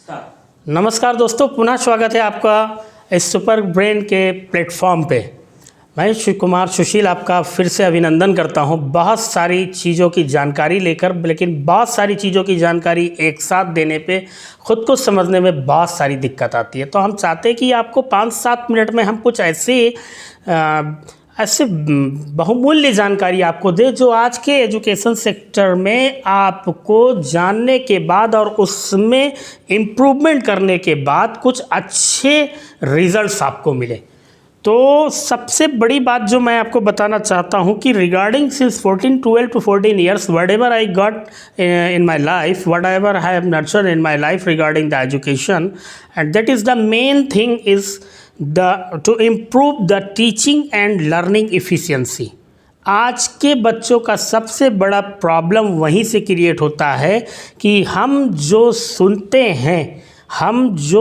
नमस्कार दोस्तों, पुनः स्वागत है आपका इस सुपर ब्रेन के प्लेटफॉर्म पे। मैं शिव कुमार सुशील आपका फिर से अभिनंदन करता हूं बहुत सारी चीज़ों की जानकारी लेकर, लेकिन बहुत सारी चीज़ों की जानकारी एक साथ देने पे ख़ुद को समझने में बहुत सारी दिक्कत आती है। तो हम चाहते हैं कि आपको 5-7 मिनट में हम कुछ ऐसे बहुमूल्य जानकारी आपको दे जो आज के एजुकेशन सेक्टर में आपको जानने के बाद और उसमें इम्प्रूवमेंट करने के बाद कुछ अच्छे रिजल्ट्स आपको मिले। तो सबसे बड़ी बात जो मैं आपको बताना चाहता हूँ कि regarding since 12 to 14 years whatever I got in my life, whatever I have nurtured in my life regarding the education, and that is the main thing is to improve the teaching and learning efficiency। आज के बच्चों का सबसे बड़ा problem वहीं से create होता है कि हम जो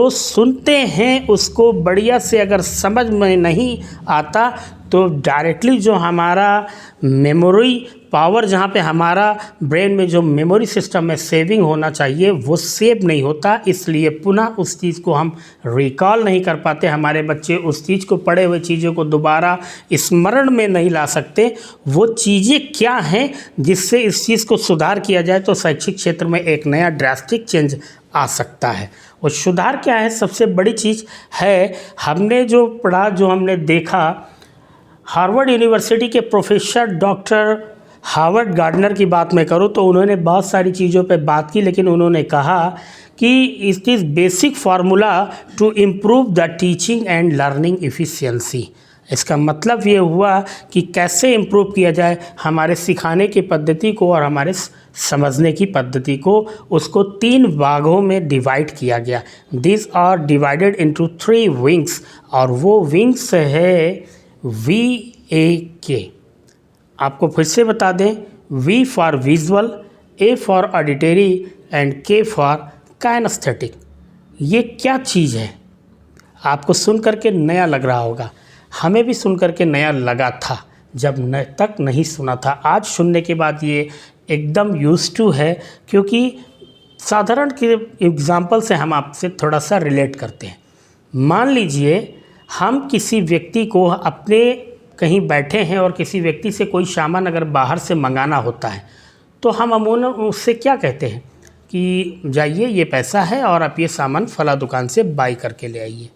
सुनते हैं उसको बढ़िया से अगर समझ में नहीं आता तो डायरेक्टली जो हमारा मेमोरी पावर, जहाँ पे हमारा ब्रेन में जो मेमोरी सिस्टम में सेविंग होना चाहिए वो सेव नहीं होता। इसलिए पुनः उस चीज़ को हम रिकॉल नहीं कर पाते। हमारे बच्चे उस चीज़ को, पढ़े हुए चीज़ों को दोबारा स्मरण में नहीं ला सकते। वो चीज़ें क्या हैं जिससे इस चीज़ को सुधार किया जाए तो शैक्षिक क्षेत्र में एक नया ड्रास्टिक चेंज आ सकता है। वो सुधार क्या है? सबसे बड़ी चीज़ है हमने जो पढ़ा, जो हमने देखा, हार्वर्ड यूनिवर्सिटी के प्रोफेसर डॉक्टर हावर्ड गार्डनर की बात मैं करूँ तो उन्होंने बहुत सारी चीज़ों पे बात की, लेकिन उन्होंने कहा कि it is basic formula to improve the teaching and learning efficiency. इसका मतलब ये हुआ कि कैसे इम्प्रूव किया जाए हमारे सिखाने की पद्धति को और हमारे समझने की पद्धति को। उसको 3 भागों में डिवाइड किया गया। This are divided into 3 wings, और वो विंग्स है VAK। आपको फिर से बता दें, V for visual, A for auditory and K for kinesthetic. ये क्या चीज़ है? आपको सुन करके नया लग रहा होगा, हमें भी सुन करके नया लगा था जब तक नहीं सुना था। आज सुनने के बाद ये एकदम यूज्ड टू है, क्योंकि साधारण के एग्जाम्पल से हम आपसे थोड़ा सा रिलेट करते हैं। मान लीजिए हम किसी व्यक्ति को अपने कहीं बैठे हैं और किसी व्यक्ति से कोई सामान अगर बाहर से मंगाना होता है तो हम अमूमन उससे क्या कहते हैं कि जाइए, ये पैसा है और आप ये सामान फला दुकान से बाई करके ले आइए।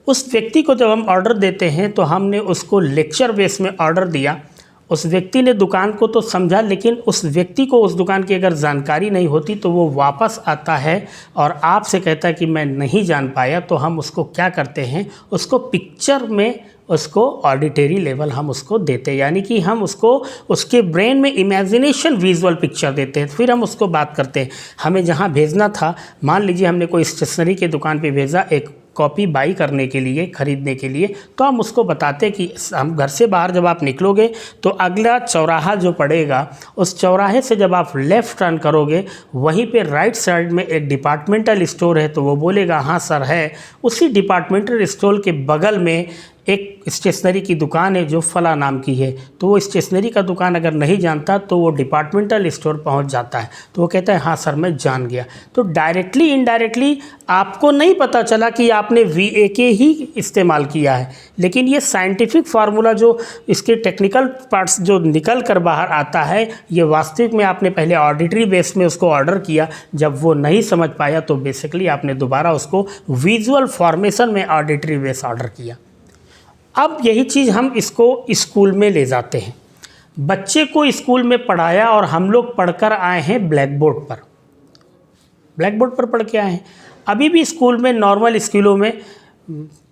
उस व्यक्ति को जब हम ऑर्डर देते हैं तो हमने उसको लेक्चर बेस में ऑर्डर दिया। उस व्यक्ति ने दुकान को तो समझा, लेकिन उस व्यक्ति को उस दुकान की अगर जानकारी नहीं होती तो वो वापस आता है और आपसे कहता है कि मैं नहीं जान पाया। तो हम उसको क्या करते हैं, उसको पिक्चर में, उसको ऑडिटरी लेवल हम उसको देते हैं, यानी कि हम उसको उसके ब्रेन में इमेजिनेशन विजुअल पिक्चर देते हैं। फिर हम उसको बात करते हैं। हमें जहाँ भेजना था, मान लीजिए हमने कोई स्टेशनरी के दुकान पे भेजा एक कॉपी बाई करने के लिए, ख़रीदने के लिए, तो हम उसको बताते कि हम घर से बाहर जब आप निकलोगे तो अगला चौराहा जो पड़ेगा, उस चौराहे से जब आप लेफ़्ट टर्न करोगे वहीं पे राइट साइड में एक डिपार्टमेंटल स्टोर है। तो वो बोलेगा हाँ सर है। उसी डिपार्टमेंटल स्टोर के बगल में एक स्टेशनरी की दुकान है जो फला नाम की है। तो वो स्टेशनरी का दुकान अगर नहीं जानता तो वो डिपार्टमेंटल स्टोर पहुंच जाता है। तो वो कहता है हाँ सर मैं जान गया। तो डायरेक्टली इनडायरेक्टली आपको नहीं पता चला कि आपने VAK ही इस्तेमाल किया है, लेकिन ये साइंटिफिक फार्मूला जो इसके टेक्निकल पार्ट्स जो निकल कर बाहर आता है, ये वास्तविक में आपने पहले ऑडिटरी बेस में उसको ऑर्डर किया। जब वो नहीं समझ पाया तो बेसिकली आपने दोबारा उसको विजुअल फॉर्मेशन में ऑडिटरी बेस ऑर्डर किया। अब यही चीज़ हम इसको स्कूल में ले जाते हैं। बच्चे को स्कूल में पढ़ाया और हम लोग पढ़कर आए हैं ब्लैक बोर्ड पर पढ़ के आए हैं। अभी भी स्कूल में, नॉर्मल स्कूलों में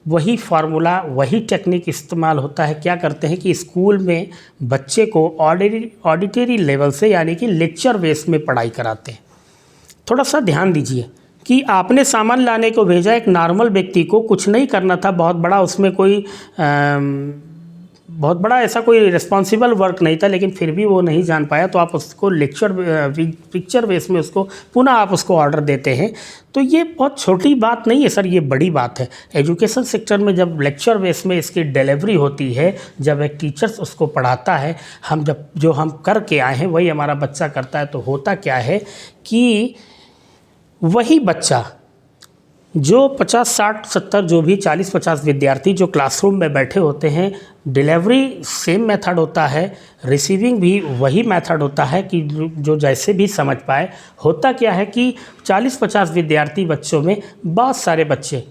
वही फार्मूला, वही टेक्निक इस्तेमाल होता है। क्या करते हैं कि स्कूल में बच्चे को ऑडिटरी लेवल से, यानी कि लेक्चर बेस में पढ़ाई कराते हैं। थोड़ा सा ध्यान दीजिए कि आपने सामान लाने को भेजा, एक नॉर्मल व्यक्ति को कुछ नहीं करना था, बहुत बड़ा उसमें कोई बहुत बड़ा ऐसा कोई रिस्पॉन्सिबल वर्क नहीं था, लेकिन फिर भी वो नहीं जान पाया। तो आप उसको पिक्चर बेस में उसको पुनः आप उसको ऑर्डर देते हैं। तो ये बहुत छोटी बात नहीं है सर, ये बड़ी बात है। एजुकेशन सेक्टर में जब लेक्चर बेस में इसकी डिलीवरी होती है, जब एक टीचर्स उसको पढ़ाता है, हम जब जो हम करके आए हैं वही हमारा बच्चा करता है, तो होता क्या है कि वही बच्चा जो 50, 60, 70 जो भी 40, 50 विद्यार्थी जो क्लासरूम में बैठे होते हैं, डिलीवरी सेम मेथड होता है, रिसीविंग भी वही मेथड होता है कि जो जैसे भी समझ पाए। होता क्या है कि 40-50 विद्यार्थी बच्चों में बहुत सारे बच्चे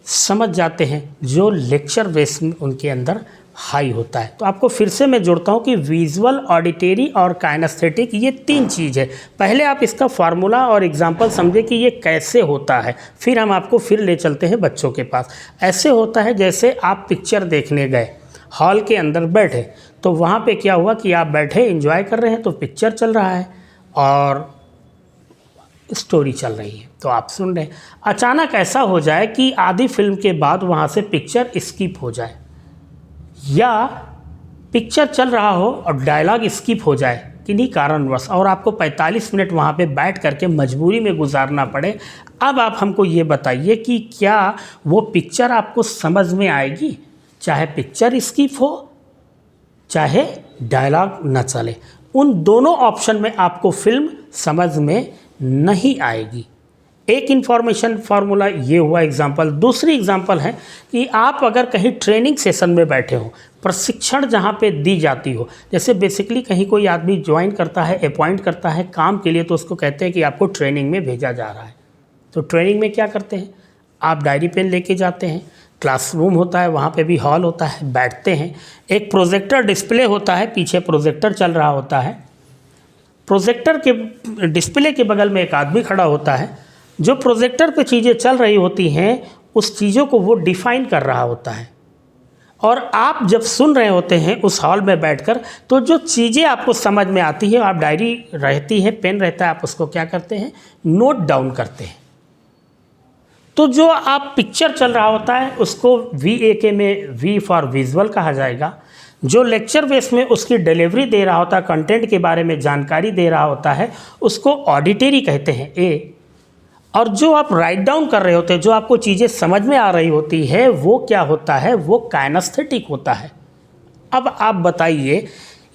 समझ जाते हैं जो लेक्चर बेस उनके अंदर हाई होता है। तो आपको फिर से मैं जोड़ता हूँ कि विजुअल, ऑडिटरी और काइनेस्थेटिक ये 3 चीज़ है। पहले आप इसका फार्मूला और एग्जांपल समझे कि ये कैसे होता है, फिर हम आपको फिर ले चलते हैं बच्चों के पास। ऐसे होता है जैसे आप पिक्चर देखने गए, हॉल के अंदर बैठे, तो वहाँ पे क्या हुआ कि आप बैठे एंजॉय कर रहे हैं, तो पिक्चर चल रहा है और स्टोरी चल रही है, तो आप सुन रहे हैं। अचानक ऐसा हो जाए कि आधी फिल्म के बाद वहाँ से पिक्चर स्किप हो जाए, या पिक्चर चल रहा हो और डायलॉग स्किप हो जाए किन्हीं कारणवश, और आपको 45 मिनट वहाँ पे बैठ करके मजबूरी में गुजारना पड़े। अब आप हमको ये बताइए कि क्या वो पिक्चर आपको समझ में आएगी, चाहे पिक्चर स्किप हो चाहे डायलॉग न चले। उन दोनों ऑप्शन में आपको फिल्म समझ में नहीं आएगी। एक इन्फॉर्मेशन फार्मूला ये हुआ एग्जाम्पल। दूसरी एग्जाम्पल है कि आप अगर कहीं ट्रेनिंग सेशन में बैठे हो, प्रशिक्षण जहाँ पे दी जाती हो, जैसे बेसिकली कहीं कोई आदमी ज्वाइन करता है, अपॉइंट करता है काम के लिए, तो उसको कहते हैं कि आपको ट्रेनिंग में भेजा जा रहा है। तो ट्रेनिंग में क्या करते हैं, आप डायरी पेन लेके जाते हैं, क्लासरूम होता है, वहाँ पे भी हॉल होता है, बैठते हैं, एक प्रोजेक्टर डिस्प्ले होता है, पीछे प्रोजेक्टर चल रहा होता है, प्रोजेक्टर के डिस्प्ले के बगल में एक आदमी खड़ा होता है, जो प्रोजेक्टर पे चीज़ें चल रही होती हैं उस चीज़ों को वो डिफ़ाइन कर रहा होता है। और आप जब सुन रहे होते हैं उस हॉल में बैठकर, तो जो चीज़ें आपको समझ में आती है, आप डायरी रहती है, पेन रहता है, आप उसको क्या करते हैं, नोट डाउन करते हैं। तो जो आप पिक्चर चल रहा होता है उसको VAK में V फॉर विजुअल कहा जाएगा। जो लेक्चर बेस में उसकी डिलीवरी दे रहा होता है, कंटेंट के बारे में जानकारी दे रहा होता है, उसको ऑडिटरी कहते हैं A। और जो आप राइट डाउन कर रहे होते हैं, जो आपको चीज़ें समझ में आ रही होती है, वो क्या होता है, वो काइनेस्थेटिक होता है। अब आप बताइए,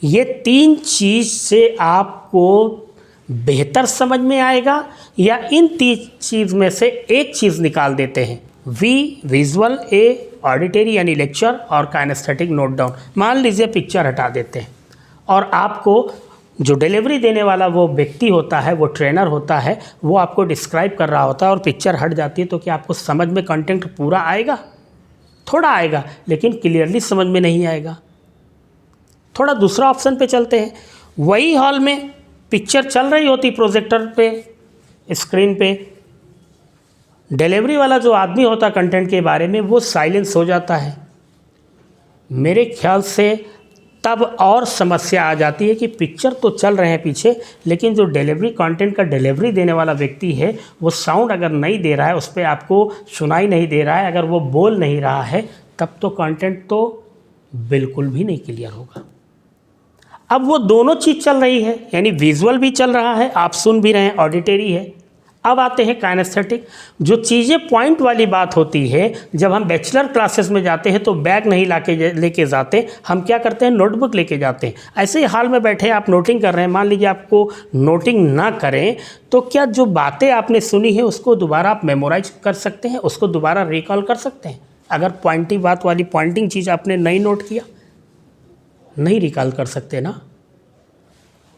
ये 3 चीज़ से आपको बेहतर समझ में आएगा या इन 3 चीज़ में से एक चीज़ निकाल देते हैं, V विजुअल, A ऑडिटरी यानी लेक्चर और काइनेस्थेटिक नोट डाउन। मान लीजिए पिक्चर हटा देते हैं और आपको जो डिलीवरी देने वाला वो व्यक्ति होता है, वो ट्रेनर होता है, वो आपको डिस्क्राइब कर रहा होता है और पिक्चर हट जाती है, तो क्या आपको समझ में कंटेंट पूरा आएगा? थोड़ा आएगा, लेकिन क्लियरली समझ में नहीं आएगा। थोड़ा दूसरा ऑप्शन पे चलते हैं। वही हॉल में पिक्चर चल रही होती प्रोजेक्टर पे, स्क्रीन पे, डिलीवरी वाला जो आदमी होता कंटेंट के बारे में, वो साइलेंस हो जाता है। मेरे ख्याल से तब और समस्या आ जाती है कि पिक्चर तो चल रहे हैं पीछे, लेकिन जो डिलीवरी कंटेंट का डिलीवरी देने वाला व्यक्ति है, वो साउंड अगर नहीं दे रहा है, उस पर आपको सुनाई नहीं दे रहा है, अगर वो बोल नहीं रहा है, तब तो कंटेंट तो बिल्कुल भी नहीं क्लियर होगा। अब वो दोनों चीज़ चल रही है, यानी विजुअल भी चल रहा है, आप सुन भी रहे हैं, ऑडिटरी है। अब आते हैं काइनेस्थेटिक। जो चीज़ें पॉइंट वाली बात होती है, जब हम बैचलर क्लासेस में जाते हैं तो बैग नहीं लेके जाते, हम क्या करते हैं, नोटबुक लेके जाते हैं। ऐसे ही हाल में बैठे आप नोटिंग कर रहे हैं, मान लीजिए आपको नोटिंग ना करें, तो क्या जो बातें आपने सुनी है उसको दोबारा आप मेमोराइज कर सकते हैं, उसको दोबारा रिकॉल कर सकते हैं? अगर पॉइंटी बात वाली पॉइंटिंग चीज़ आपने नहीं नोट किया, नहीं रिकॉल कर सकते ना।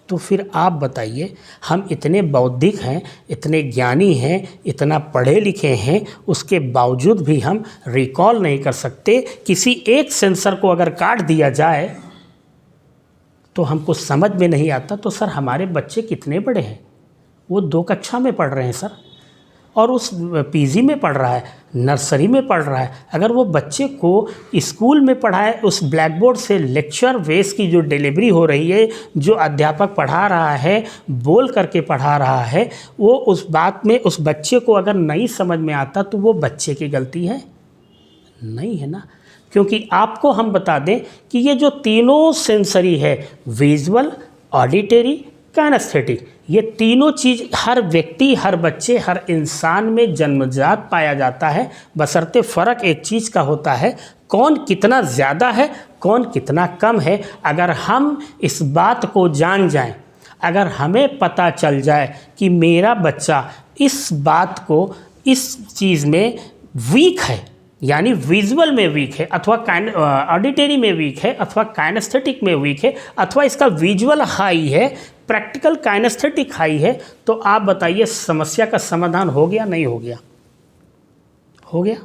तो फिर आप बताइए, हम इतने बौद्धिक हैं, इतने ज्ञानी हैं, इतना पढ़े लिखे हैं, उसके बावजूद भी हम रिकॉल नहीं कर सकते। किसी एक सेंसर को अगर काट दिया जाए तो हमको समझ में नहीं आता। तो सर हमारे बच्चे कितने बड़े हैं? वो 2 कक्षा में पढ़ रहे हैं सर, और उस PG में पढ़ रहा है, नर्सरी में पढ़ रहा है। अगर वो बच्चे को स्कूल में पढ़ाए, उस ब्लैक बोर्ड से लेक्चर वेस की जो डिलीवरी हो रही है, जो अध्यापक पढ़ा रहा है, बोल करके पढ़ा रहा है, वो उस बात में उस बच्चे को अगर नहीं समझ में आता, तो वो बच्चे की गलती है? नहीं है ना। क्योंकि आपको हम बता दें कि ये जो तीनों सेंसरी है, विजुअल, ऑडिटरी, काइनेस्थेटिक, ये तीनों चीज़ हर व्यक्ति, हर बच्चे, हर इंसान में जन्मजात पाया जाता है। बशर्ते फ़र्क एक चीज़ का होता है, कौन कितना ज़्यादा है, कौन कितना कम है। अगर हम इस बात को जान जाएं, अगर हमें पता चल जाए कि मेरा बच्चा इस बात को इस चीज़ में वीक है, यानी विजुअल में वीक है, अथवा ऑडिटरी में वीक है, अथवा काइनेस्थेटिक में वीक है, अथवा इसका विजुअल हाई है, प्रैक्टिकल काइनेस्थेटिक हाई है, तो आप बताइए समस्या का समाधान हो गया नहीं हो गया? हो गया।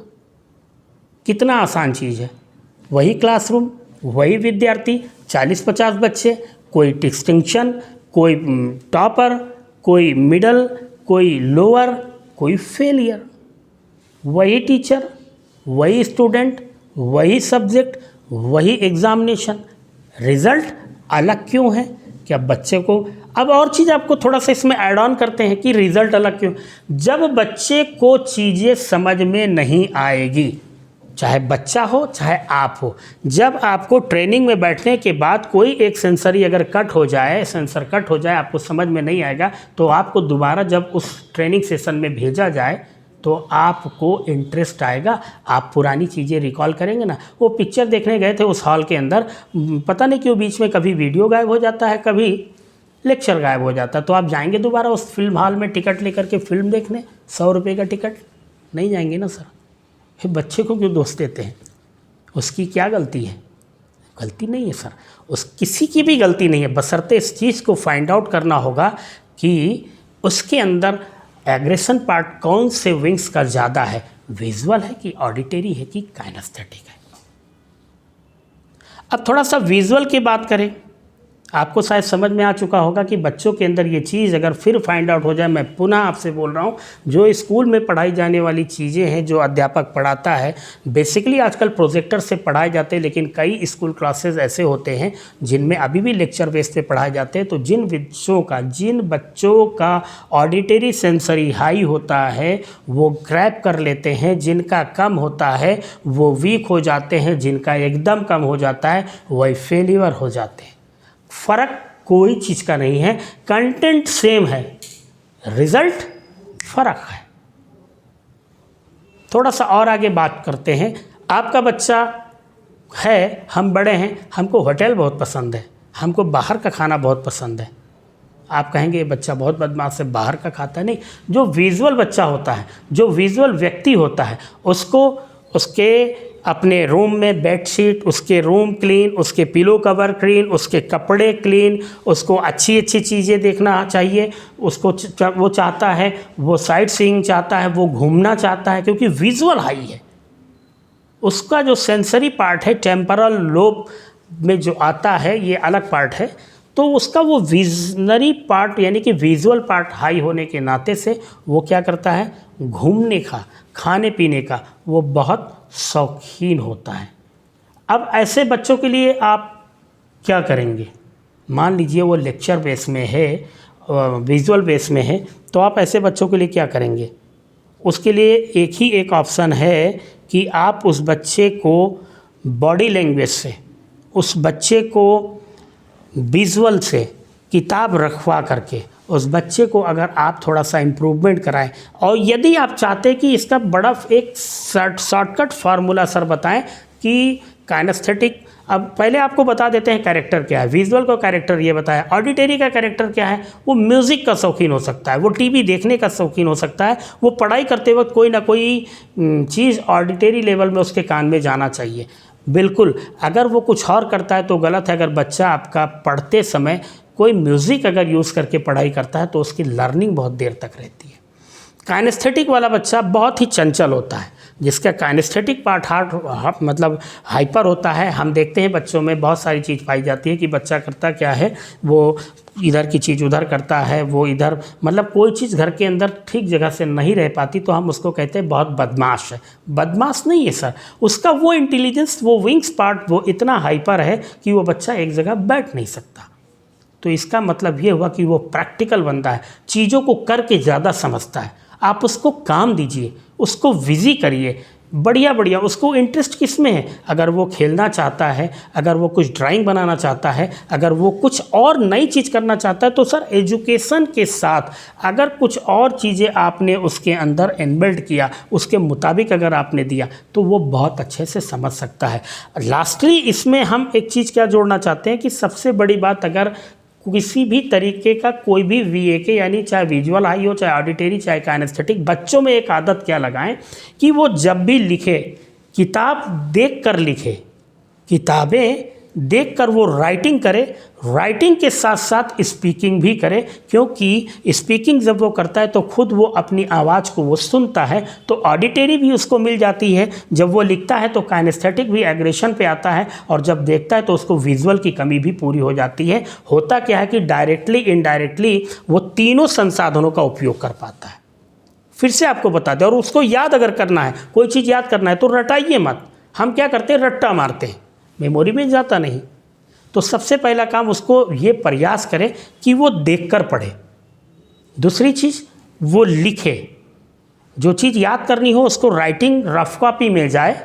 कितना आसान चीज़ है। वही क्लासरूम, वही विद्यार्थी, 40-50 बच्चे, कोई डिस्टिंक्शन, कोई टॉपर, कोई मिडल, कोई लोअर, कोई फेलियर, वही टीचर, वही स्टूडेंट, वही सब्जेक्ट, वही एग्जामिनेशन, रिजल्ट अलग क्यों है? क्या बच्चे को, अब और चीज़ आपको थोड़ा सा इसमें ऐड ऑन करते हैं कि रिजल्ट अलग क्यों? जब बच्चे को चीज़ें समझ में नहीं आएगी, चाहे बच्चा हो चाहे आप हो, जब आपको ट्रेनिंग में बैठने के बाद कोई एक सेंसरी अगर कट हो जाए, सेंसर कट हो जाए, आपको समझ में नहीं आएगा, तो आपको दोबारा जब उस ट्रेनिंग सेशन में भेजा जाए तो आपको इंटरेस्ट आएगा, आप पुरानी चीज़ें रिकॉल करेंगे ना। वो पिक्चर देखने गए थे उस हॉल के अंदर, पता नहीं क्यों बीच में कभी वीडियो गायब हो जाता है, कभी लेक्चर गायब हो जाता है, तो आप जाएंगे दोबारा उस फिल्म हॉल में टिकट लेकर के फिल्म देखने? 100 रुपये का टिकट, नहीं जाएंगे ना सर। फिर बच्चे को क्यों दोष देते हैं? उसकी क्या गलती है? गलती नहीं है सर, उस किसी की भी गलती नहीं है, बशर्ते इस चीज़ को फाइंड आउट करना होगा कि उसके अंदर एग्रेशन पार्ट कौन से विंग्स का ज़्यादा है, विजुअल है कि ऑडिटरी है कि काइनेस्थेटिक है। अब थोड़ा सा विजुअल की बात करें, आपको शायद समझ में आ चुका होगा कि बच्चों के अंदर ये चीज़ अगर फिर फाइंड आउट हो जाए, मैं पुनः आपसे बोल रहा हूँ, जो स्कूल में पढ़ाई जाने वाली चीज़ें हैं, जो अध्यापक पढ़ाता है, बेसिकली आजकल प्रोजेक्टर से पढ़ाए जाते हैं, लेकिन कई स्कूल क्लासेस ऐसे होते हैं जिनमें अभी भी लेक्चर बेस पे पढ़ाए जाते हैं। तो जिन बच्चों का ऑडिटरी सेंसरी हाई होता है वो ग्रैब कर लेते हैं, जिनका कम होता है वो वीक हो जाते हैं, जिनका एकदम कम हो जाता है वही फेलियर हो जाते हैं। फ़र्क कोई चीज़ का नहीं है, कंटेंट सेम है, रिजल्ट फ़र्क है। थोड़ा सा और आगे बात करते हैं। आपका बच्चा है, हम बड़े हैं, हमको होटल बहुत पसंद है, हमको बाहर का खाना बहुत पसंद है। आप कहेंगे ये बच्चा बहुत बदमाश है, बाहर का खाता है। नहीं, जो विजुअल बच्चा होता है, जो विजुअल व्यक्ति होता है, उसको उसके अपने रूम में बेडशीट, उसके रूम क्लीन, उसके पिलो कवर क्लीन, उसके कपड़े क्लीन, उसको अच्छी अच्छी चीज़ें देखना चाहिए, उसको वो चाहता है, वो साइट सीइंग चाहता है, वो घूमना चाहता है, क्योंकि विजुअल हाई है। उसका जो सेंसरी पार्ट है, टेम्परल लोब में जो आता है, ये अलग पार्ट है, तो उसका वो विजनरी पार्ट यानी कि विजुअल पार्ट हाई होने के नाते से वो क्या करता है, घूमने का, खाने पीने का वो बहुत शौकीन होता है। अब ऐसे बच्चों के लिए आप क्या करेंगे? मान लीजिए वो लेक्चर बेस में है, विजुअल बेस में है, तो आप ऐसे बच्चों के लिए क्या करेंगे? उसके लिए एक ऑप्शन है कि आप उस बच्चे को बॉडी लैंग्वेज से, उस बच्चे को विजुअल से किताब रखवा करके उस बच्चे को अगर आप थोड़ा सा इम्प्रूवमेंट कराएं, और यदि आप चाहते कि इसका बड़ा एक शॉर्टकट फार्मूला सर बताएं कि काइनेस्थेटिक, अब पहले आपको बता देते हैं कैरेक्टर क्या है। विजुअल का कैरेक्टर ये बताया, ऑडिटरी का कैरेक्टर क्या है, वो म्यूज़िक का शौकीन हो सकता है, वो टीवी देखने का शौकीन हो सकता है, वो पढ़ाई करते वक्त कोई ना कोई चीज़ ऑडिटरी लेवल में उसके कान में जाना चाहिए। बिल्कुल, अगर वो कुछ और करता है तो गलत है। अगर बच्चा आपका पढ़ते समय कोई म्यूज़िक अगर यूज़ करके पढ़ाई करता है तो उसकी लर्निंग बहुत देर तक रहती है। काइनेस्थेटिक वाला बच्चा बहुत ही चंचल होता है, जिसका काइनेस्थेटिक पार्ट मतलब हाइपर होता है। हम देखते हैं बच्चों में बहुत सारी चीज़ पाई जाती है कि बच्चा करता क्या है, वो इधर की चीज़ उधर करता है, वो इधर मतलब कोई चीज़ घर के अंदर ठीक जगह से नहीं रह पाती, तो हम उसको कहते हैं बहुत बदमाश है। बदमाश नहीं है सर, उसका वो इंटेलिजेंस, वो विंग्स पार्ट वो इतना हाइपर है कि वो बच्चा एक जगह बैठ नहीं सकता। तो इसका मतलब ये हुआ कि वो प्रैक्टिकल बंदा है, चीज़ों को करके ज़्यादा समझता है। आप उसको काम दीजिए, उसको बिजी करिए, बढ़िया उसको इंटरेस्ट किस में है। अगर वो खेलना चाहता है, अगर वो कुछ ड्राइंग बनाना चाहता है, अगर वो कुछ और नई चीज़ करना चाहता है, तो सर एजुकेशन के साथ अगर कुछ और चीज़ें आपने उसके अंदर इनबिल्ड किया, उसके मुताबिक अगर आपने दिया, तो वो बहुत अच्छे से समझ सकता है। लास्टली इसमें हम एक चीज़ क्या जोड़ना चाहते हैं कि सबसे बड़ी बात, अगर किसी भी तरीके का कोई भी VAK यानी चाहे विजुअल हाई हो, चाहे ऑडिटरी, चाहे काइनेस्थेटिक, बच्चों में एक आदत क्या लगाएं कि वो जब भी लिखे किताब देख कर लिखे, किताबें देखकर वो राइटिंग करे, राइटिंग के साथ साथ स्पीकिंग भी करे, क्योंकि स्पीकिंग जब वो करता है तो खुद वो अपनी आवाज़ को वो सुनता है तो ऑडिटरी भी उसको मिल जाती है। जब वो लिखता है तो काइनेस्थेटिक भी एग्रेशन पे आता है, और जब देखता है तो उसको विजुअल की कमी भी पूरी हो जाती है। होता क्या है कि डायरेक्टली इनडायरेक्टली वो तीनों संसाधनों का उपयोग कर पाता है। फिर से आपको बता दें, और उसको याद अगर करना है, कोई चीज़ याद करना है तो रटाइए मत। हम क्या करते हैं, रट्टा मारते हैं, मेमोरी में जाता नहीं। तो सबसे पहला काम उसको ये प्रयास करें कि वो देखकर पढ़े। दूसरी चीज़ वो लिखे, जो चीज़ याद करनी हो उसको राइटिंग रफ कॉपी में जाए,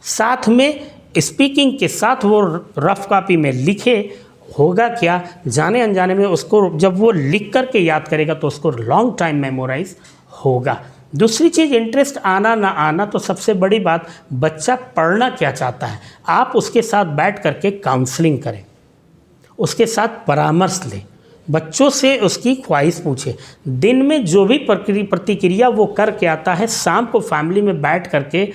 साथ में स्पीकिंग के साथ वो रफ कॉपी में लिखे। होगा क्या, जाने अनजाने में उसको जब वो लिख कर के याद करेगा तो उसको लॉन्ग टाइम मेमोराइज होगा। दूसरी चीज़, इंटरेस्ट आना ना आना तो सबसे बड़ी बात, बच्चा पढ़ना क्या चाहता है, आप उसके साथ बैठ करके काउंसलिंग करें, उसके साथ परामर्श लें, बच्चों से उसकी ख्वाहिश पूछें। दिन में जो भी प्रतिक्रिया वो करके आता है, शाम को फैमिली में बैठ करके,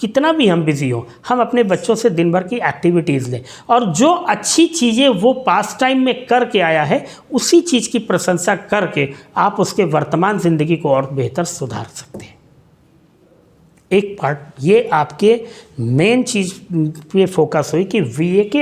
कितना भी हम बिज़ी हों, हम अपने बच्चों से दिन भर की एक्टिविटीज़ लें, और जो अच्छी चीज़ें वो पास टाइम में करके आया है उसी चीज़ की प्रशंसा करके आप उसके वर्तमान ज़िंदगी को और बेहतर सुधार सकते हैं। एक पार्ट ये आपके मेन चीज़ पे फोकस हुई कि VAK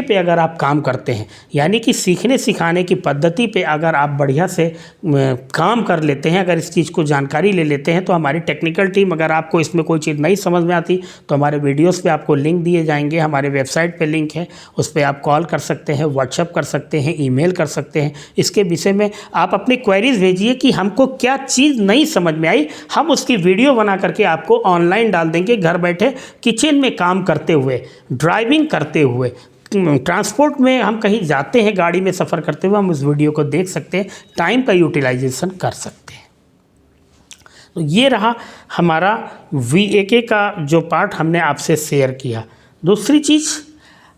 पे अगर आप काम करते हैं, यानी कि सीखने सिखाने की पद्धति पे अगर आप बढ़िया से काम कर लेते हैं, अगर इस चीज़ को जानकारी ले लेते हैं, तो हमारी टेक्निकल टीम, अगर आपको इसमें कोई चीज़ नहीं समझ में आती तो हमारे वीडियोस पे आपको लिंक दिए जाएंगे, हमारे वेबसाइट पे लिंक है, उस पर आप कॉल कर सकते हैं, व्हाट्सएप कर सकते हैं, ईमेल कर सकते हैं। इसके विषय में आप अपनी क्वेरीज भेजिए कि हमको क्या चीज़ नहीं समझ में आई, हम उसकी वीडियो बना करके आपको ऑनलाइन डाल देंगे। घर बैठे किचन में काम करते हुए, ड्राइविंग करते हुए, ट्रांसपोर्ट में हम कहीं जाते हैं, गाड़ी में सफ़र करते हुए हम उस वीडियो को देख सकते हैं, टाइम का यूटिलाइजेशन कर सकते हैं। तो ये रहा हमारा VAK का जो पार्ट हमने आपसे शेयर किया। दूसरी चीज़,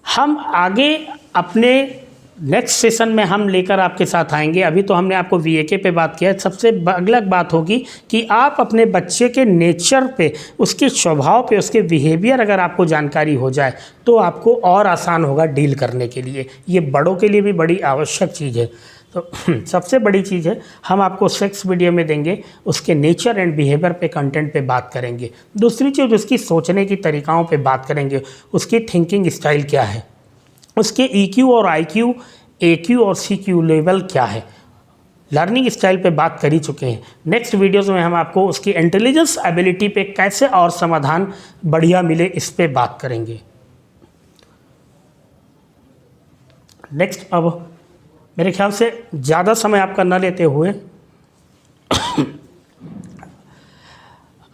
हम आगे अपने नेक्स्ट सेशन में हम लेकर आपके साथ आएंगे। अभी तो हमने आपको VAK पे बात किया है, सबसे अगला बात होगी कि आप अपने बच्चे के नेचर पे, उसके स्वभाव पे, उसके बिहेवियर अगर आपको जानकारी हो जाए तो आपको और आसान होगा डील करने के लिए। ये बड़ों के लिए भी बड़ी आवश्यक चीज़ है। तो सबसे बड़ी चीज़ है, हम आपको सेक्स वीडियो में देंगे, उसके नेचर एंड बिहेवियर पे, कंटेंट पे बात करेंगे। दूसरी चीज़, उसकी सोचने की तरीक़ाओं पे बात करेंगे, उसकी थिंकिंग स्टाइल क्या है, उसके EQ और IQ, AQ और CQ लेवल क्या है, लर्निंग स्टाइल पे बात कर ही चुके हैं। नेक्स्ट वीडियोस में हम आपको उसकी इंटेलिजेंस एबिलिटी पे कैसे और समाधान बढ़िया मिले, इस पे बात करेंगे। नेक्स्ट, अब मेरे ख्याल से ज़्यादा समय आपका न लेते हुए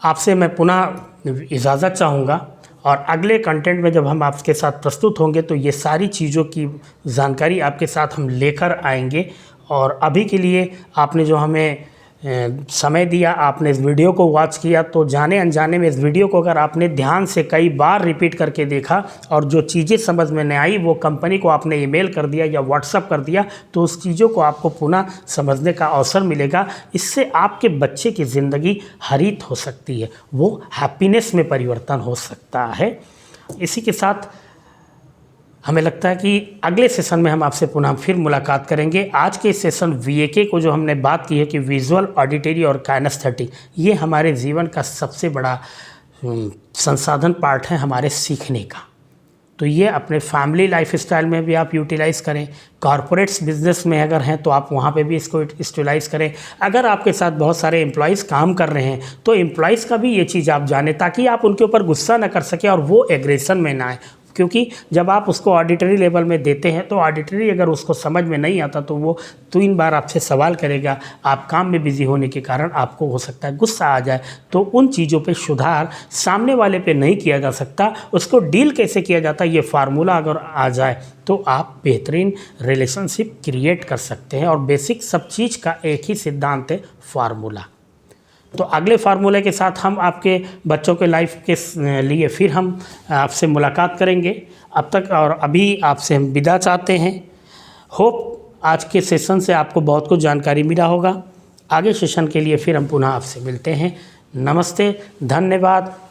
आपसे मैं पुनः इजाज़त चाहूँगा, और अगले कंटेंट में जब हम आपके साथ प्रस्तुत होंगे तो ये सारी चीज़ों की जानकारी आपके साथ हम लेकर आएंगे। और अभी के लिए आपने जो हमें समय दिया, आपने इस वीडियो को वॉच किया, तो जाने अनजाने में इस वीडियो को अगर आपने ध्यान से कई बार रिपीट करके देखा और जो चीज़ें समझ में नहीं आई वो कंपनी को आपने ईमेल कर दिया या व्हाट्सअप कर दिया, तो उस चीज़ों को आपको पुनः समझने का अवसर मिलेगा। इससे आपके बच्चे की ज़िंदगी हरित हो सकती है, वो हैप्पीनेस में परिवर्तन हो सकता है। इसी के साथ हमें लगता है कि अगले सेशन में हम आपसे पुनः फिर मुलाकात करेंगे। आज के सेशन VAK को जो हमने बात की है कि विजुअल, ऑडिटरी और काइनेस्थेटिक, ये हमारे जीवन का सबसे बड़ा संसाधन पार्ट है हमारे सीखने का। तो ये अपने फैमिली लाइफ स्टाइल में भी आप यूटिलाइज़ करें, कॉरपोरेट्स बिजनेस में अगर हैं तो आप वहाँ पे भी इसको यूटिलाइज़ करें। अगर आपके साथ बहुत सारे एम्प्लॉयज़ काम कर रहे हैं तो एम्प्लॉयज़ का भी ये चीज़ आप जानें, ताकि आप उनके ऊपर गुस्सा न कर सकें और वो एग्रेशन में ना आए। क्योंकि जब आप उसको ऑडिटरी लेवल में देते हैं तो ऑडिटरी अगर उसको समझ में नहीं आता तो वो 3 बार आपसे सवाल करेगा, आप काम में बिज़ी होने के कारण आपको हो सकता है गुस्सा आ जाए। तो उन चीज़ों पे सुधार सामने वाले पे नहीं किया जा सकता, उसको डील कैसे किया जाता है ये फार्मूला अगर आ जाए तो आप बेहतरीन रिलेशनशिप क्रिएट कर सकते हैं। और बेसिक सब चीज़ का एक ही सिद्धांत है, फार्मूला। तो अगले फार्मूले के साथ हम आपके बच्चों के लाइफ के लिए फिर हम आपसे मुलाकात करेंगे। अब तक और अभी आपसे हम विदा चाहते हैं। होप आज के सेशन से आपको बहुत कुछ जानकारी मिला होगा। आगे सेशन के लिए फिर हम पुनः आपसे मिलते हैं। नमस्ते, धन्यवाद।